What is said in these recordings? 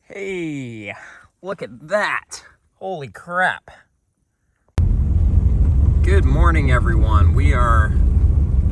Hey, look at that. Holy crap. Good morning, everyone. We are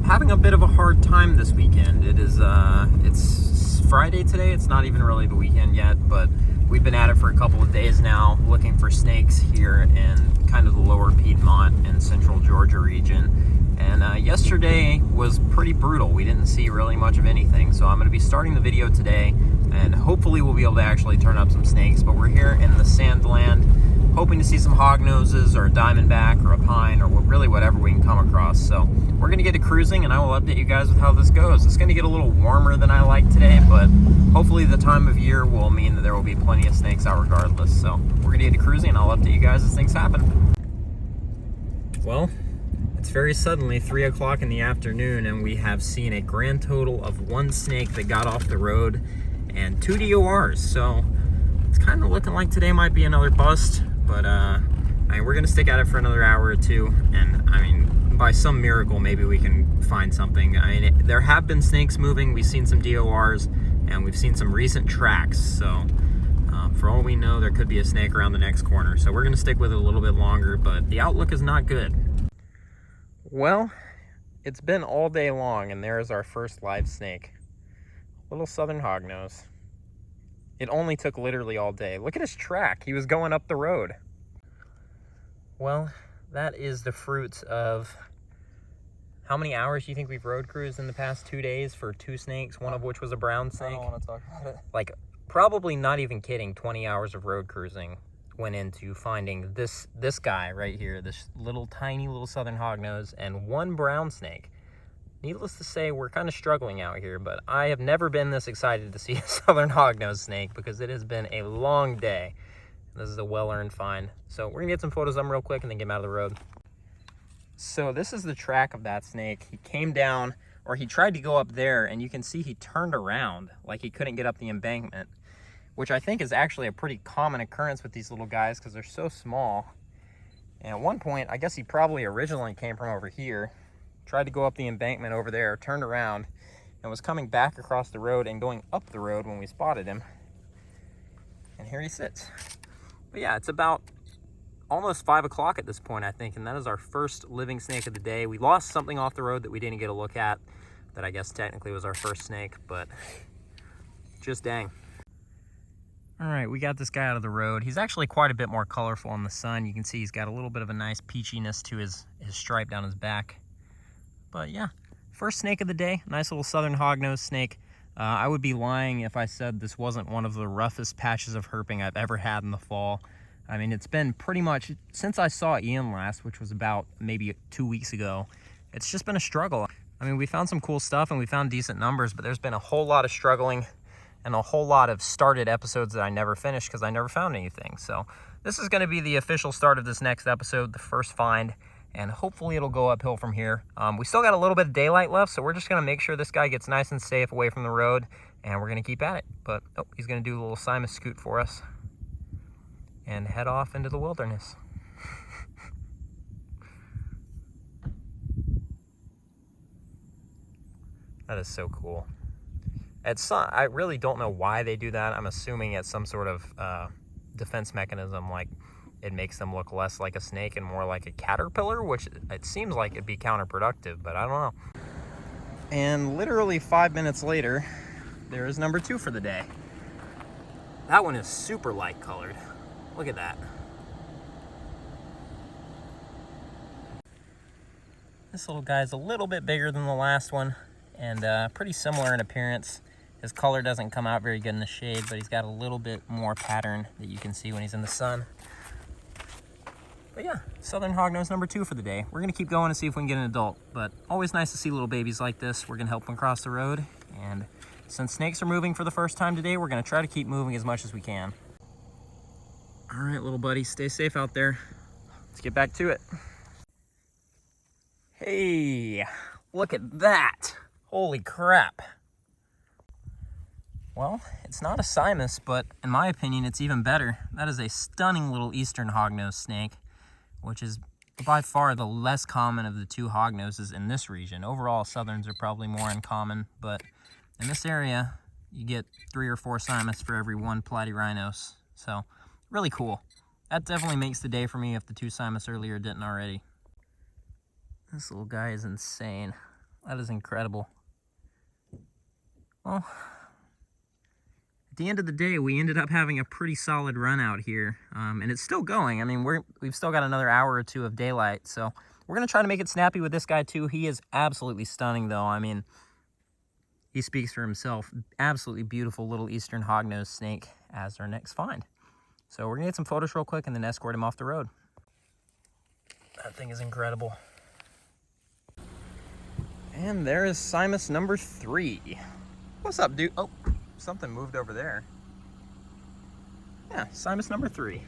having a bit of a hard time this weekend. It's Friday today. It's not even really the weekend yet, but we've been at it for a couple of days now, looking for snakes here in kind of the lower Piedmont and central Georgia region. And yesterday was pretty brutal. We didn't see really much of anything. So I'm going to be starting the video today, and hopefully we'll be able to actually turn up some snakes. But we're here in the Sandland, hoping to see some hognoses or a diamondback or a pine or really whatever we can come across. So we're going to get to cruising, and I will update you guys with how this goes. It's going to get a little warmer than I like today, but hopefully the time of year will mean that there will be plenty of snakes out regardless. So we're going to get to cruising, and I'll update you guys as things happen. Well, it's very suddenly 3 o'clock in the afternoon, and we have seen a grand total of 1 snake that got off the road and 2 DORs. So it's kind of looking like today might be another bust, but we're gonna stick at it for another hour or two, and by some miracle maybe we can find something. There have been snakes moving. We've seen some DORs, and we've seen some recent tracks. So for all we know, there could be a snake around the next corner. So we're gonna stick with it a little bit longer, but the outlook is not good. Well, it's been all day long, and there is our first live snake. Little southern hognose. It only took literally all day. Look at his track. He was going up the road. Well, that is the fruits of how many hours do you think we've road cruised in the past 2 days for 2 snakes, one of which was a brown snake? I don't want to talk about it. Like, probably not even kidding, 20 hours of road cruising went into finding this guy right here, this little tiny little southern hognose, and 1 brown snake. Needless to say, we're kind of struggling out here, but I have never been this excited to see a southern hognose snake because it has been a long day. This is a well-earned find. So we're gonna get some photos of him real quick and then get him out of the road. So this is the track of that snake. He came down, or he tried to go up there, and you can see he turned around like he couldn't get up the embankment, which I think is actually a pretty common occurrence with these little guys because they're so small. And at one point, I guess he probably originally came from over here, tried to go up the embankment over there, turned around, and was coming back across the road and going up the road when we spotted him. And here he sits. But yeah, it's about almost 5 o'clock at this point, I think, and that is our first living snake of the day. We lost something off the road that we didn't get a look at, that I guess technically was our first snake, but just dang. All right, we got this guy out of the road. He's actually quite a bit more colorful in the sun. You can see he's got a little bit of a nice peachiness to his stripe down his back. But yeah, first snake of the day, nice little southern hognose snake. I would be lying if I said this wasn't one of the roughest patches of herping I've ever had in the fall. I mean, it's been pretty much, since I saw Ian last, which was about maybe 2 weeks ago, it's just been a struggle. I mean, we found some cool stuff and we found decent numbers, but there's been a whole lot of struggling and a whole lot of started episodes that I never finished because I never found anything. So this is going to be the official start of this next episode, the first find, and hopefully it'll go uphill from here. We still got a little bit of daylight left, so we're just going to make sure this guy gets nice and safe away from the road, and we're going to keep at it. But oh, he's going to do a little Simon scoot for us and head off into the wilderness. That is so cool. I really don't know why they do that. I'm assuming it's some sort of defense mechanism, like it makes them look less like a snake and more like a caterpillar, which it seems like it'd be counterproductive, but I don't know. And literally 5 minutes later, there is number 2 for the day. That one is super light colored. Look at that. This little guy is a little bit bigger than the last one and pretty similar in appearance. His color doesn't come out very good in the shade, but he's got a little bit more pattern that you can see when he's in the sun. But yeah, southern hognose number 2 for the day. We're gonna keep going and see if we can get an adult, but always nice to see little babies like this. We're gonna help them cross the road, and since snakes are moving for the first time today, we're gonna try to keep moving as much as we can. All right, little buddy, stay safe out there. Let's get back to it. Hey, look at that. Holy crap. Well, it's not a Simus, but in my opinion, it's even better. That is a stunning little eastern hognose snake, which is by far the less common of the 2 hognoses in this region. Overall, southerns are probably more uncommon, but in this area, you get 3 or 4 Simus for every 1 Platyrhino's. So, really cool. That definitely makes the day for me if the 2 Simus earlier didn't already. This little guy is insane. That is incredible. Well, at the end of the day, we ended up having a pretty solid run out here, and it's still going. I mean, we've still got another hour or 2 of daylight, so we're going to try to make it snappy with this guy too. He is absolutely stunning, though. I mean, he speaks for himself. Absolutely beautiful little eastern hognose snake as our next find. So we're going to get some photos real quick and then escort him off the road. That thing is incredible. And there is Simus number 3. What's up, dude? Oh, something moved over there. Yeah, Simus number 3.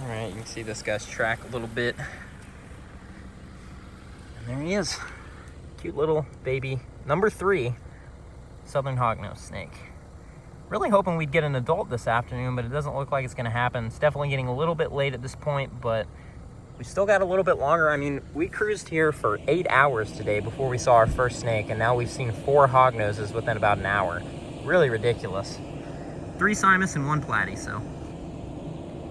All right, you can see this guy's track a little bit. And there he is. Cute little baby, number 3, southern hognose snake. Really hoping we'd get an adult this afternoon, but it doesn't look like it's gonna happen. It's definitely getting a little bit late at this point, but we still got a little bit longer. I mean, we cruised here for 8 hours today before we saw our first snake, and now we've seen 4 hognoses within about an hour. Really ridiculous. 3 Simus and 1 Platy, so.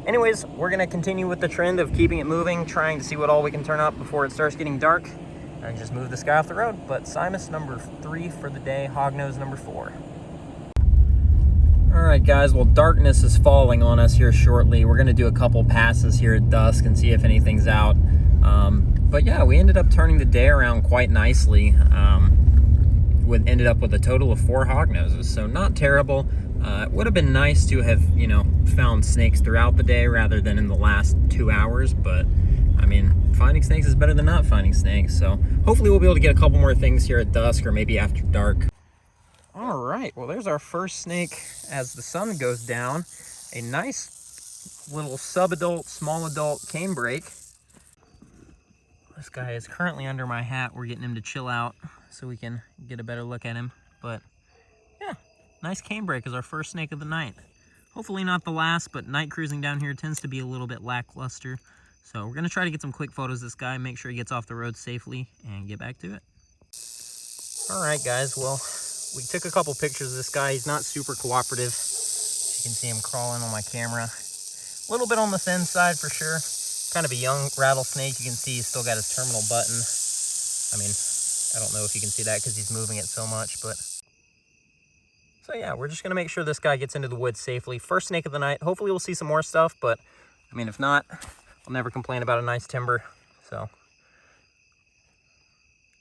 Anyways, we're gonna continue with the trend of keeping it moving, trying to see what all we can turn up before it starts getting dark, and just move this guy off the road. But Simus number 3 for the day, Hognose number 4. All right, guys, well, darkness is falling on us here shortly. We're gonna do a couple passes here at dusk and see if anything's out. But yeah, we ended up turning the day around quite nicely. Ended up with a total of 4 hognoses, so not terrible. It would have been nice to have, found snakes throughout the day rather than in the last 2 hours, but I mean, finding snakes is better than not finding snakes, so hopefully we'll be able to get a couple more things here at dusk or maybe after dark. All right, well, there's our first snake as the sun goes down. A nice little sub-adult, small adult canebrake. This guy is currently under my hat. We're getting him to chill out so we can get a better look at him. But yeah, nice canebrake is our first snake of the night. Hopefully not the last, but night cruising down here tends to be a little bit lackluster. So we're gonna try to get some quick photos of this guy, make sure he gets off the road safely, and get back to it. All right, guys, well, we took a couple pictures of this guy. He's not super cooperative. You can see him crawling on my camera. A little bit on the thin side for sure. Kind of a young rattlesnake. You can see he's still got his terminal button. I mean, I don't know if you can see that because he's moving it so much, but... So yeah, we're just gonna make sure this guy gets into the woods safely. First snake of the night. Hopefully we'll see some more stuff, but I mean, if not, I'll never complain about a nice timber, so.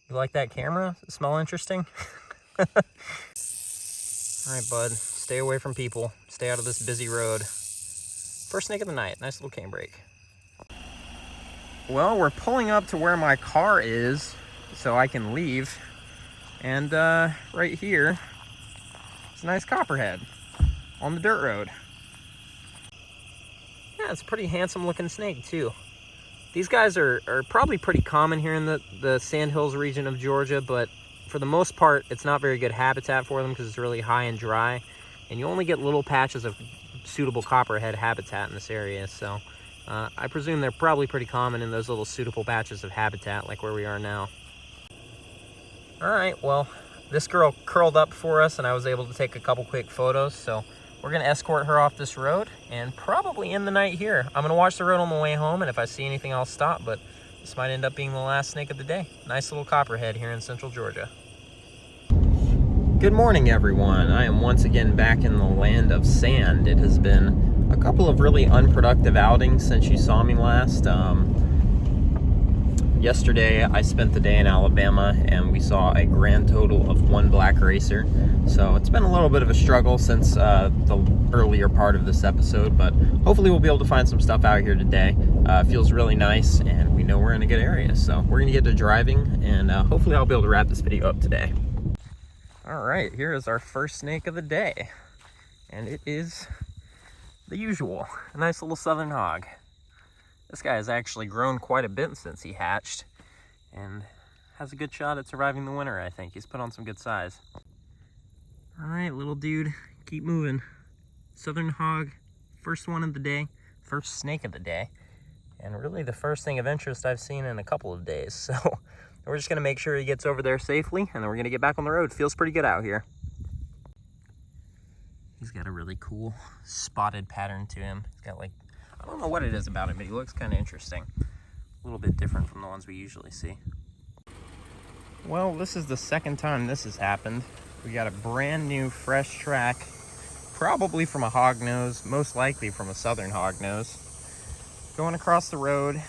You like that camera? Does it smell interesting? All right, bud, stay away from people. Stay out of this busy road. First snake of the night, nice little canebrake. Well, we're pulling up to where my car is so I can leave. And right here is a nice copperhead on the dirt road. Yeah, it's a pretty handsome looking snake too. These guys are probably pretty common here in the Sandhills region of Georgia, but for the most part, it's not very good habitat for them because it's really high and dry, and you only get little patches of suitable copperhead habitat in this area. So I presume they're probably pretty common in those little suitable patches of habitat like where we are now. All right, well, this girl curled up for us and I was able to take a couple quick photos, so we're gonna escort her off this road and probably end the night here. I'm gonna watch the road on the way home, and if I see anything, I'll stop, but this might end up being the last snake of the day. Nice little copperhead here in central Georgia. Good morning, everyone. I am once again back in the land of sand. It has been a couple of really unproductive outings since you saw me last. Yesterday, I spent the day in Alabama, and we saw a grand total of 1 black racer. So it's been a little bit of a struggle since the earlier part of this episode, but hopefully we'll be able to find some stuff out here today. It feels really nice, and we know we're in a good area. So we're gonna get to driving, and hopefully I'll be able to wrap this video up today. All right, here is our first snake of the day, and it is the usual, a nice little southern hog. This guy has actually grown quite a bit since he hatched and has a good shot at surviving the winter, I think. He's put on some good size. All right, little dude, keep moving. Southern hog, first one of the day, first snake of the day, and really the first thing of interest I've seen in a couple of days. So we're just gonna make sure he gets over there safely, and then we're gonna get back on the road. Feels pretty good out here. He's got a really cool spotted pattern to him. He's got like, I don't know what it is about him, but he looks kind of interesting. A little bit different from the ones we usually see. Well, this is the second time this has happened. We got a brand new fresh track, probably from a hognose, most likely from a southern hognose, going across the road.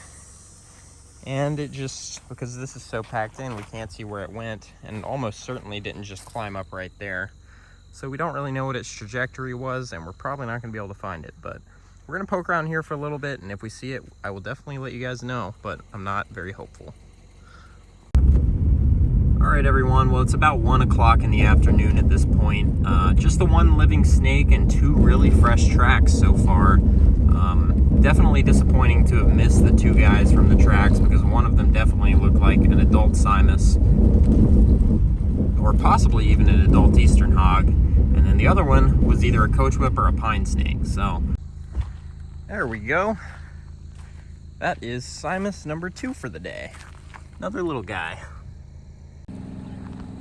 And it just, because this is so packed in, we can't see where it went, and almost certainly didn't just climb up right there. So we don't really know what its trajectory was, and we're probably not going to be able to find it. But we're going to poke around here for a little bit, and if we see it, I will definitely let you guys know, but I'm not very hopeful. All right, everyone. Well, it's about 1 o'clock in the afternoon at this point. Just the one living snake and 2 really fresh tracks so far. Definitely disappointing to have missed the 2 guys from the tracks, because one of them definitely looked like an adult Simus, or possibly even an adult eastern hog, and then the other one was either a coach whip or a pine snake. So there we go. That is Simus number 2 for the day. Another little guy.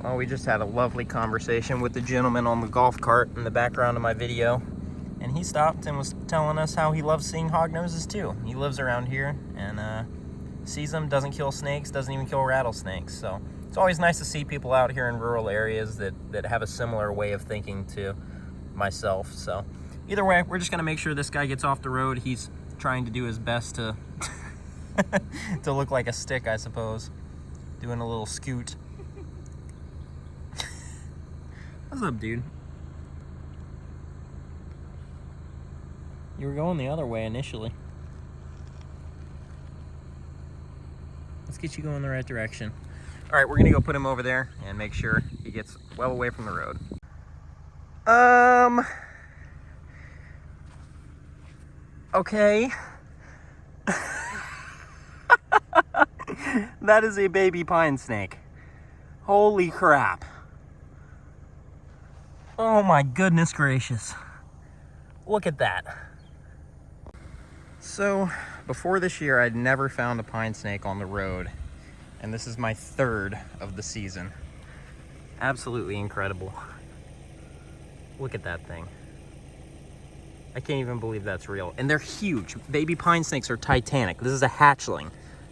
Well, we just had a lovely conversation with the gentleman on the golf cart in the background of my video, and he stopped and was telling us how he loves seeing hognoses too. He lives around here and sees them, doesn't kill snakes, doesn't even kill rattlesnakes. So it's always nice to see people out here in rural areas that have a similar way of thinking to myself. So either way, we're just gonna make sure this guy gets off the road. He's trying to do his best to to look like a stick, I suppose. Doing a little scoot. What's up, dude? You were going the other way initially. Let's get you going the right direction. All right, we're gonna go put him over there and make sure he gets well away from the road. Okay. That is a baby pine snake. Holy crap. Oh my goodness gracious. Look at that. So, before this year, I'd never found a pine snake on the road, and this is my 3rd of the season. Absolutely incredible. Look at that thing. I can't even believe that's real. And they're huge. Baby pine snakes are titanic. This is a hatchling.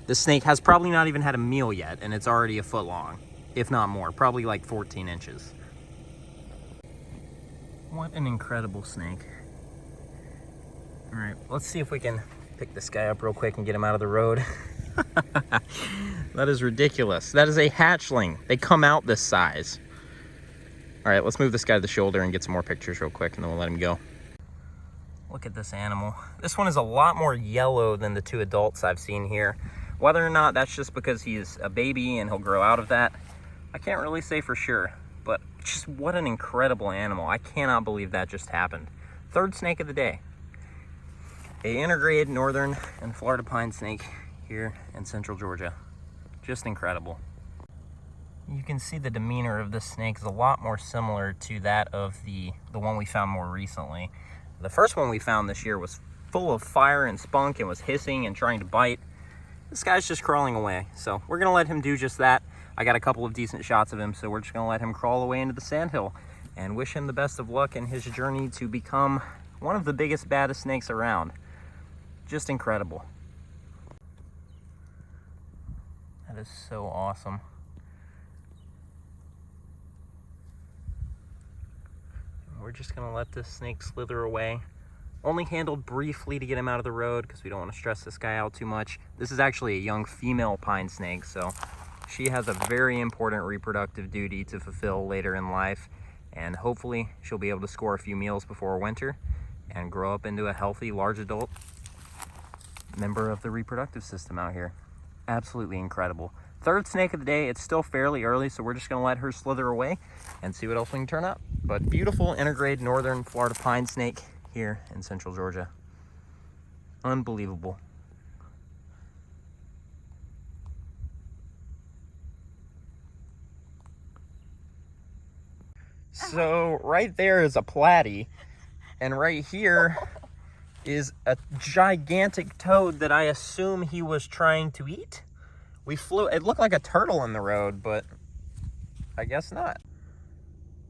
This snake has probably not even had a meal yet, and it's already a foot long, if not more, probably like 14 inches. What an incredible snake. All right, let's see if we can pick this guy up real quick and get him out of the road. That is ridiculous. That is a hatchling. They come out this size. All right, let's move this guy to the shoulder and get some more pictures real quick, and then we'll let him go. Look at this animal. This one is a lot more yellow than the 2 adults I've seen here. Whether or not that's just because he's a baby and he'll grow out of that, I can't really say for sure. But just what an incredible animal. I cannot believe that just happened. 3rd snake of the day. A integrated northern and Florida pine snake here in central Georgia. Just incredible. You can see the demeanor of this snake is a lot more similar to that of the one we found more recently. The first one we found this year was full of fire and spunk and was hissing and trying to bite. This guy's just crawling away. So we're gonna let him do just that. I got a couple of decent shots of him, so we're just gonna let him crawl away into the sandhill and wish him the best of luck in his journey to become one of the biggest, baddest snakes around. Just incredible. That is so awesome. We're just gonna let this snake slither away. Only handled briefly to get him out of the road because we don't want to stress this guy out too much. This is actually a young female pine snake, so she has a very important reproductive duty to fulfill later in life, and hopefully she'll be able to score a few meals before winter and grow up into a healthy, large adult member of the reproductive system out here. Absolutely incredible. 3rd snake of the day. It's still fairly early, so we're just gonna let her slither away and see what else we can turn up. But beautiful integrated northern Florida pine snake here in central Georgia. Unbelievable. So right there is a platy, and right here is a gigantic toad that I assume he was trying to eat, We flew, it looked like a turtle in the road, but I guess not.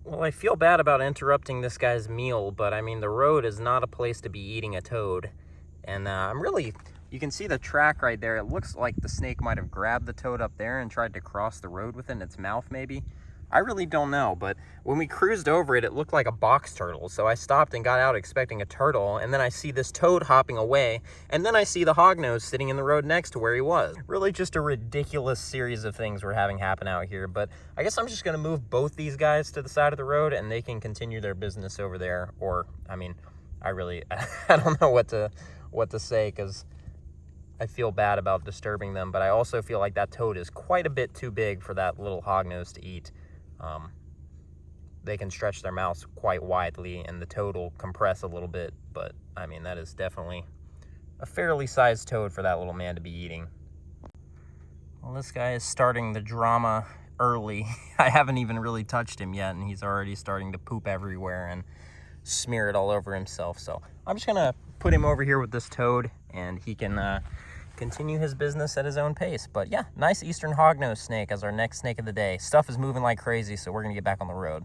Well, I feel bad about interrupting this guy's meal, but I mean, the road is not a place to be eating a toad. And you can see the track right there. It looks like the snake might have grabbed the toad up there and tried to cross the road with it in its mouth, maybe. I really don't know, but when we cruised over it, it looked like a box turtle. So I stopped and got out expecting a turtle, and then I see this toad hopping away, and then I see the hognose sitting in the road next to where he was. Really just a ridiculous series of things we're having happen out here, but I guess I'm just gonna move both these guys to the side of the road and they can continue their business over there. Or, I mean, I don't know what to say, because I feel bad about disturbing them, but I also feel like that toad is quite a bit too big for that little hognose to eat. They can stretch their mouths quite widely and the toad will compress a little bit, but I mean, that is definitely a fairly sized toad for that little man to be eating. Well, this guy is starting the drama early. I haven't even really touched him yet, and he's already starting to poop everywhere and smear it all over himself. So I'm just gonna put him over here with this toad, and he can continue his business at his own pace. But yeah, nice eastern hognose snake as our next snake of the day. Stuff is moving like crazy, so we're gonna get back on the road.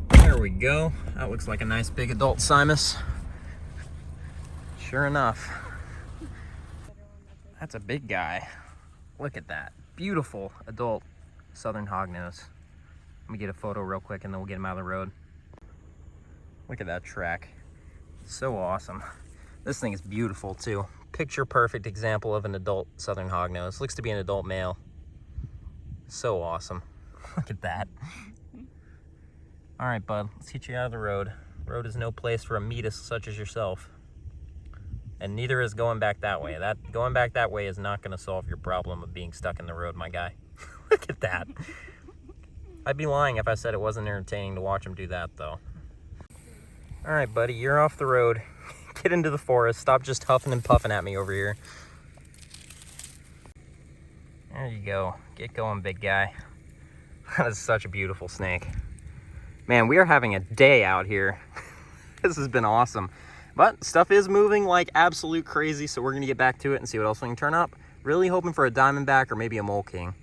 There we go. That looks like a nice big adult Simus. Sure enough. That's a big guy. Look at that. Beautiful adult southern hognose. Let me get a photo real quick and then we'll get him out of the road. Look at that track. So awesome. This thing is beautiful too. Picture perfect example of an adult southern hognose. Looks to be an adult male. So awesome. Look at that. All right, bud, let's get you out of the road. Road is no place for a meatus such as yourself. And neither is going back that way. Going back that way is not gonna solve your problem of being stuck in the road, my guy. Look at that. I'd be lying if I said it wasn't entertaining to watch him do that, though. All right, buddy, you're off the road. Get into the forest. Stop just huffing and puffing at me over here. There you go. Get going, big guy. That is such a beautiful snake. Man, we are having a day out here. This has been awesome. But stuff is moving like absolute crazy, so we're going to get back to it and see what else we can turn up. Really hoping for a diamondback or maybe a mole king.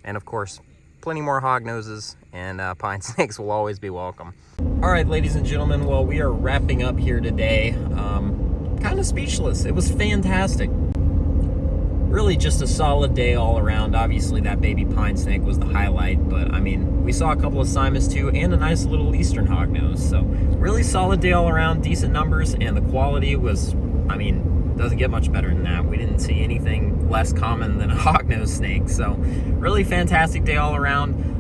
And of course, plenty more hognoses, and pine snakes will always be welcome. All right, ladies and gentlemen, well, we are wrapping up here today. Kind of speechless. It was fantastic. Really just a solid day all around. Obviously, that baby pine snake was the highlight, but I mean, we saw a couple of Simus too, and a nice little eastern hognose. So really solid day all around, decent numbers, and the quality was, I mean, doesn't get much better than that. We didn't see anything less common than a hognose snake. So really fantastic day all around.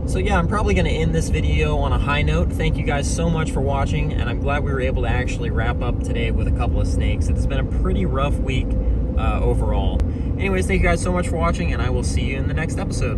So yeah, I'm probably going to end this video on a high note. Thank you guys so much for watching, and I'm glad we were able to actually wrap up today with a couple of snakes. It's been a pretty rough week overall. Anyways, thank you guys so much for watching, and I will see you in the next episode.